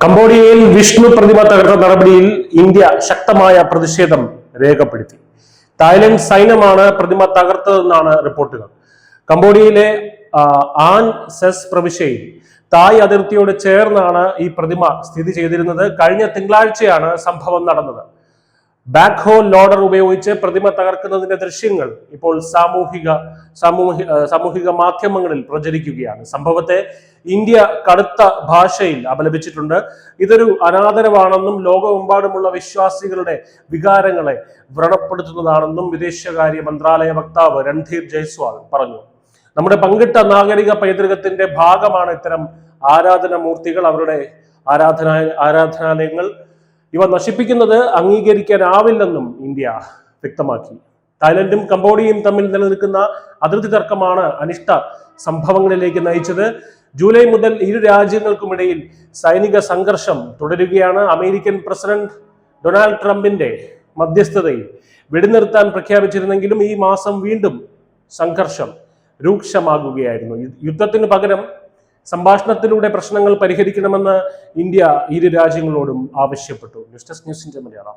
കംബോഡിയയിൽ വിഷ്ണു പ്രതിമ തകർത്ത നടപടിയിൽ ഇന്ത്യ ശക്തമായ പ്രതിഷേധം രേഖപ്പെടുത്തി. തായ്ലൻഡ് സൈന്യമാണ് പ്രതിമ തകർത്തതെന്നാണ് റിപ്പോർട്ടുകൾ. കംബോഡിയയിലെ ആൻ സെസ് പ്രവിശ്യയിൽ തായ് അതിർത്തിയോട് ചേർന്നാണ് ഈ പ്രതിമ സ്ഥിതി ചെയ്തിരുന്നത്. കഴിഞ്ഞ തിങ്കളാഴ്ചയാണ് സംഭവം നടന്നത്. ബാക്ക് ഹോൾ ലോഡർ ഉപയോഗിച്ച് പ്രതിമ തകർക്കുന്നതിന്റെ ദൃശ്യങ്ങൾ ഇപ്പോൾ സാമൂഹിക മാധ്യമങ്ങളിൽ പ്രചരിക്കുകയാണ്. സംഭവത്തെ ഇന്ത്യ കടുത്ത ഭാഷയിൽ അപലപിച്ചിട്ടുണ്ട്. ഇതൊരു അനാദരവാണെന്നും ലോകമെമ്പാടുമുള്ള വിശ്വാസികളുടെ വികാരങ്ങളെ വ്രണപ്പെടുത്തുന്നതാണെന്നും വിദേശകാര്യ മന്ത്രാലയ വക്താവ് രൺധീർ ജയ്സ്വാൾ പറഞ്ഞു. നമ്മുടെ പങ്കിട്ട നാഗരിക പൈതൃകത്തിന്റെ ഭാഗമാണ് ഇത്തരം ആരാധനാമൂർത്തികൾ, അവരുടെ ആരാധനാലയങ്ങൾ. ഇവ നശിപ്പിക്കുന്നത് അംഗീകരിക്കാനാവില്ലെന്നും ഇന്ത്യ വ്യക്തമാക്കി. തായ്ലൻഡും കംബോഡിയയും തമ്മിൽ നിലനിൽക്കുന്ന അതിർത്തി തർക്കമാണ് അനിഷ്ട സംഭവങ്ങളിലേക്ക് നയിച്ചത്. ജൂലൈ മുതൽ ഇരു രാജ്യങ്ങൾക്കുമിടയിൽ സൈനിക സംഘർഷം തുടരുകയാണ്. അമേരിക്കൻ പ്രസിഡന്റ് ഡൊണാൾഡ് ട്രംപിന്റെ മധ്യസ്ഥതയിൽ വെടിനിർത്താൻ പ്രഖ്യാപിച്ചിരുന്നെങ്കിലും ഈ മാസം വീണ്ടും സംഘർഷം രൂക്ഷമാകുകയായിരുന്നു. യുദ്ധത്തിന് പകരം സംഭാഷണത്തിലൂടെ പ്രശ്നങ്ങൾ പരിഹരിക്കണമെന്ന് ഇന്ത്യ ഇരു രാജ്യങ്ങളോടും ആവശ്യപ്പെട്ടു. ന്യൂസ് ഡെസ്ക് ന്യൂസിന്റെ മലയാളം.